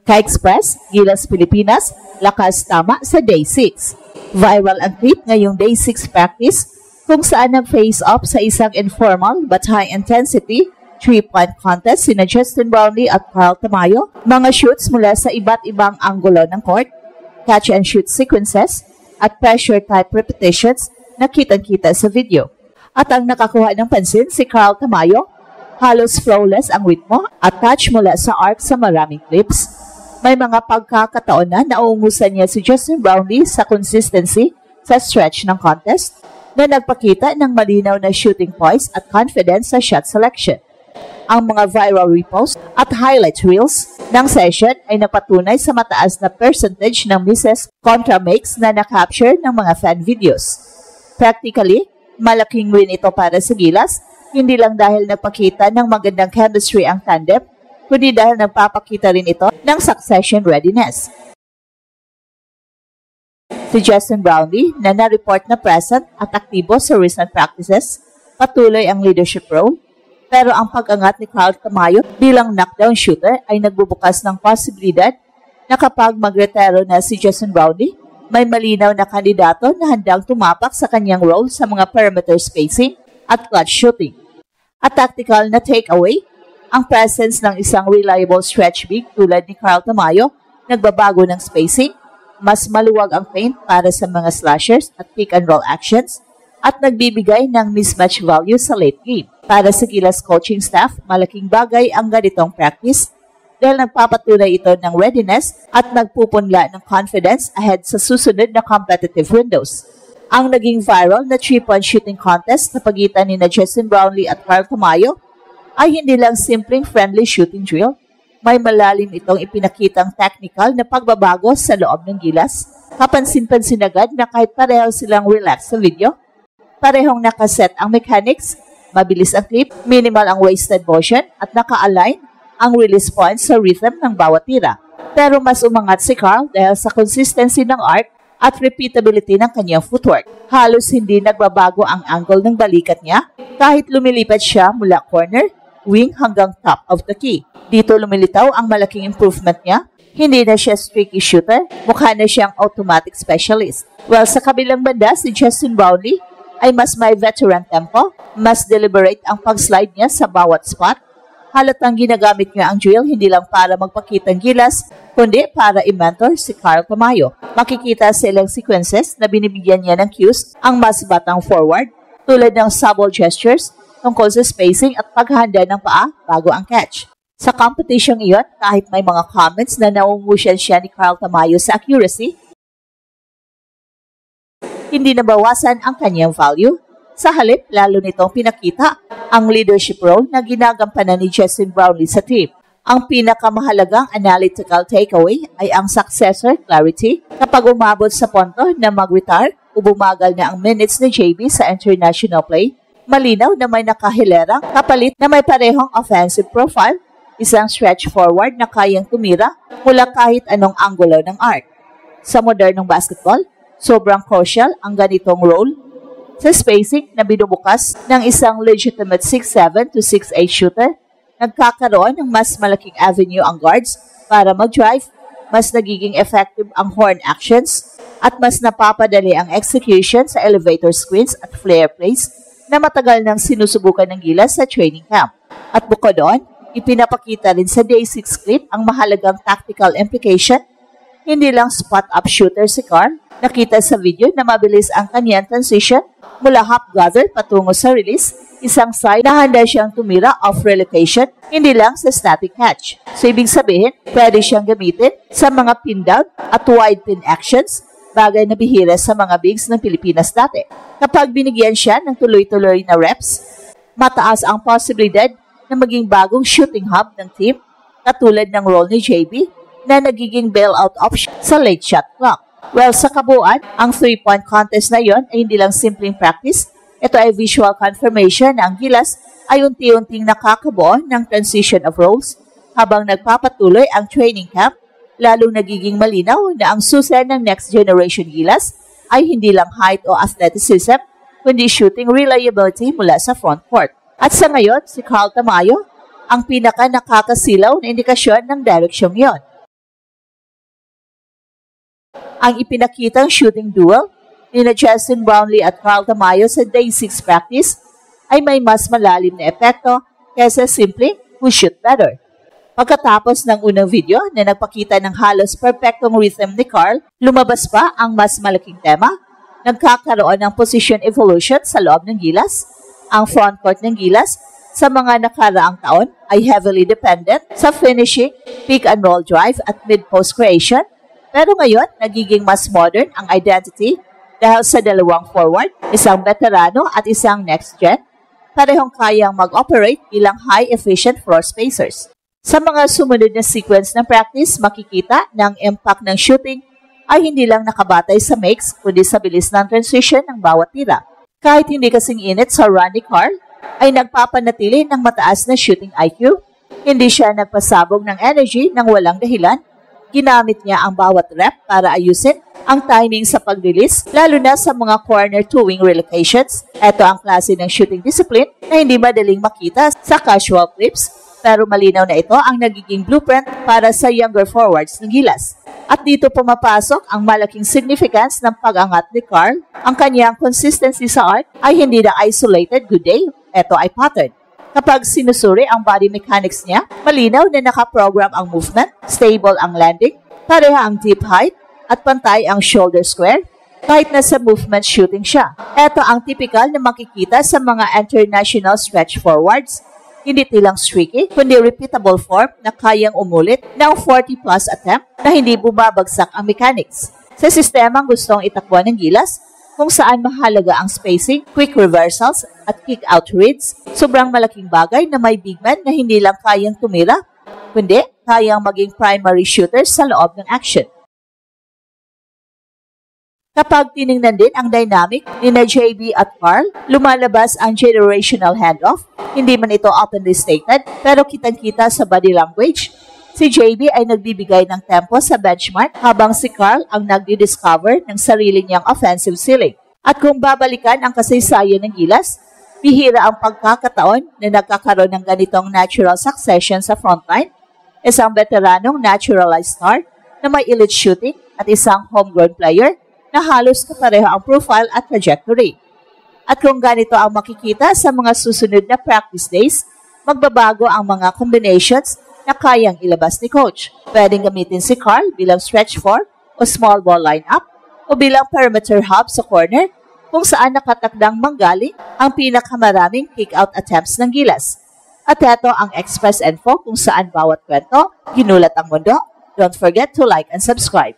Ka-Express, Gilas Pilipinas, lakas tama sa Day 6. Viral ang clip ngayong Day 6 practice kung saan nag-face off sa isang informal but high-intensity 3-point contest sina Justin Brownlee at Carl Tamayo. Mga shoots mula sa iba't ibang anggulo ng court, catch-and-shoot sequences, at pressure-type repetitions na kitang-kita sa video. At ang nakakuha ng pansin si Carl Tamayo, halos flawless ang ritmo at touch mula sa arc sa maraming clips. May mga pagkakataon na nauungusan niya si Justin Brownlee sa consistency sa stretch ng contest na nagpakita ng malinaw na shooting poise at confidence sa shot selection. Ang mga viral repost at highlight reels ng session ay napatunay sa mataas na percentage ng misses kontra makes na na-capture ng mga fan videos. Practically, malaking win ito para sa Gilas, hindi lang dahil nagpakita ng magandang chemistry ang tandem, kundi dahil nagpapakita rin ito ng succession readiness. Si Justin Brownlee na na-report na present at aktibo sa recent practices, patuloy ang leadership role, pero ang pag-angat ni Carl Tamayo bilang knockdown shooter ay nagbubukas ng posibilidad na kapag magretero na si Justin Brownlee, may malinaw na kandidato na handang tumapak sa kanyang role sa mga perimeter spacing at clutch shooting. At tactical na takeaway, ang presence ng isang reliable stretch big tulad ni Carl Tamayo, nagbabago ng spacing, mas maluwag ang paint para sa mga slashers at pick-and-roll actions, at nagbibigay ng mismatch value sa late game. Para sa Gilas coaching staff, malaking bagay ang ganitong practice dahil nagpapatunay ito ng readiness at nagpupunla ng confidence ahead sa susunod na competitive windows. Ang naging viral na 3-point shooting contest sa pagitan ni Justin Brownlee at Carl Tamayo ay hindi lang simpleng friendly shooting drill. May malalim itong ipinakitang technical na pagbabago sa loob ng Gilas. Kapansin-pansin agad na kahit pareho silang relax sa video, parehong nakaset ang mechanics, mabilis ang clip, minimal ang wasted motion, at naka-align ang release points sa rhythm ng bawat tira. Pero mas umangat si Carl dahil sa consistency ng arc at repeatability ng kanyang footwork. Halos hindi nagbabago ang angle ng balikat niya kahit lumilipat siya mula corner, wing hanggang top of the key. Dito lumilitaw ang malaking improvement niya. Hindi na siya streaky shooter, mukha na siyang automatic specialist. Well, sa kabilang banda, si Justin Brownlee ay mas may veteran tempo, mas deliberate ang pag-slide niya sa bawat spot. Halatang ginagamit niya ang drill hindi lang para magpakitang gilas, kundi para i-mentor si Carl Tamayo. Makikita sa ilang sequences na binibigyan niya ng cues ang mas batang forward, tulad ng subtle gestures, tungkol sa spacing at paghahanda ng paa bago ang catch. Sa competition iyon, kahit may mga comments na naungusyan siya ni Carl Tamayo sa accuracy, hindi nabawasan ang kanyang value. Sa halip, lalo nitong pinakita ang leadership role na ginagampanan ni Justin Brownlee sa team. Ang pinakamahalagang analytical takeaway ay ang successor clarity kapag umabot sa punto na mag-retire o bumagal na ang minutes ni JB sa international play. Malinaw na may nakahilerang kapalit na may parehong offensive profile, isang stretch forward na kayang tumira mula kahit anong anggulo ng arc. Sa modernong basketball, sobrang crucial ang ganitong role sa spacing na binubukas ng isang legitimate 6'7 to 6'8 shooter. Nagkakaroon ng mas malaking avenue ang guards para mag-drive, mas nagiging effective ang horn actions, at mas napapadali ang execution sa elevator screens at flare plays na matagal nang sinusubukan ng Gilas sa training camp. At bukod doon, ipinapakita rin sa Day 6 clip ang mahalagang tactical implication. Hindi lang spot-up shooter si Carl, nakita sa video na mabilis ang kanyang transition mula half gather patungo sa release, isang sign na handa siyang tumira off relocation, hindi lang sa static catch. So ibig sabihin, pwede siyang gamitin sa mga pin down at wide pin actions, bagay na bihira sa mga bigs ng Pilipinas dati. Kapag binigyan siya ng tuloy-tuloy na reps, mataas ang posibilidad na maging bagong shooting hub ng team, katulad ng role ni JB na nagiging bailout option sa late shot clock. Well, sa kabuuan, ang 3-point contest na yon ay hindi lang simpleng practice. Ito ay visual confirmation na ang Gilas ay unti-unting nakakabuo ng transition of roles habang nagpapatuloy ang training camp. Lalong nagiging malinaw na ang susi ng next generation Gilas ay hindi lang height o athleticism, kundi shooting reliability mula sa front court. At sa ngayon, si Carl Tamayo ang pinaka nakakasilaw na indikasyon ng direksyong yon. Ang ipinakitang shooting duel ni Justin Brownlee at Carl Tamayo sa Day 6 practice ay may mas malalim na epekto kaysa simple who shoot better. Pagkatapos ng unang video na nagpakita ng halos perfectong rhythm ni Carl, lumabas pa ang mas malaking tema. Nagkakaroon ng position evolution sa loob ng Gilas. Ang frontcourt ng Gilas sa mga nakaraang taon ay heavily dependent sa finishing, pick and roll drive at mid-post creation. Pero ngayon, nagiging mas modern ang identity dahil sa dalawang forward, isang veterano at isang next-gen, parehong kayang mag-operate bilang high-efficient floor spacers. Sa mga sumunod na sequence ng practice, makikita na ang impact ng shooting ay hindi lang nakabatay sa makes, kundi sa bilis ng transition ng bawat tira. Kahit hindi kasing init sa run ni Carl, ay nagpapanatili ng mataas na shooting IQ. Hindi siya nagpasabog ng energy nang walang dahilan. Ginamit niya ang bawat rep para ayusin ang timing sa pag-release, lalo na sa mga corner to wing relocations. Ito ang klase ng shooting discipline na hindi madaling makita sa casual clips, pero malinaw na ito ang nagiging blueprint para sa younger forwards ng Gilas. At dito pumapasok ang malaking significance ng pag-angat ni Carl. Ang kanyang consistency sa arc ay hindi na isolated good day, ito ay pattern. Kapag sinusuri ang body mechanics niya, malinaw na nakaprogram ang movement, stable ang landing, pareha ang deep height, at pantay ang shoulder square, kahit na sa movement shooting siya. Ito ang typical na makikita sa mga international stretch forwards. Hindi tilang streaky, kundi repeatable form na kayang umulit ng 40-plus attempt na hindi bumabagsak ang mechanics. Sa sistemang gustong itakbuhan ng Gilas, kung saan mahalaga ang spacing, quick reversals, at kick-out reads, sobrang malaking bagay na may big man na hindi lang kayang tumira, kundi kayang maging primary shooters sa loob ng action. Kapag tiningnan din ang dynamic ni na JB at Carl, lumalabas ang generational handoff. Hindi man ito openly stated, pero kitang-kita sa body language. Si JB ay nagbibigay ng tempo sa benchmark habang si Carl ang nagdi-discover ng sarili niyang offensive ceiling. At kung babalikan ang kasaysayan ng Gilas, bihira ang pagkakataon na nagkakaroon ng ganitong natural succession sa frontline, isang veteranong naturalized star na may elite shooting at isang homegrown player na halos kapareho ang profile at trajectory. At kung ganito ang makikita sa mga susunod na practice days, magbabago ang mga combinations na kayang ilabas ni coach. Pwedeng gamitin si Carl bilang stretch 4 o small ball lineup o bilang perimeter hub sa corner kung saan nakatakdang manggaling ang pinakamaraming kick-out attempts ng Gilas. At ito ang Express Info kung saan bawat kwento, ginulat ang mundo. Don't forget to like and subscribe.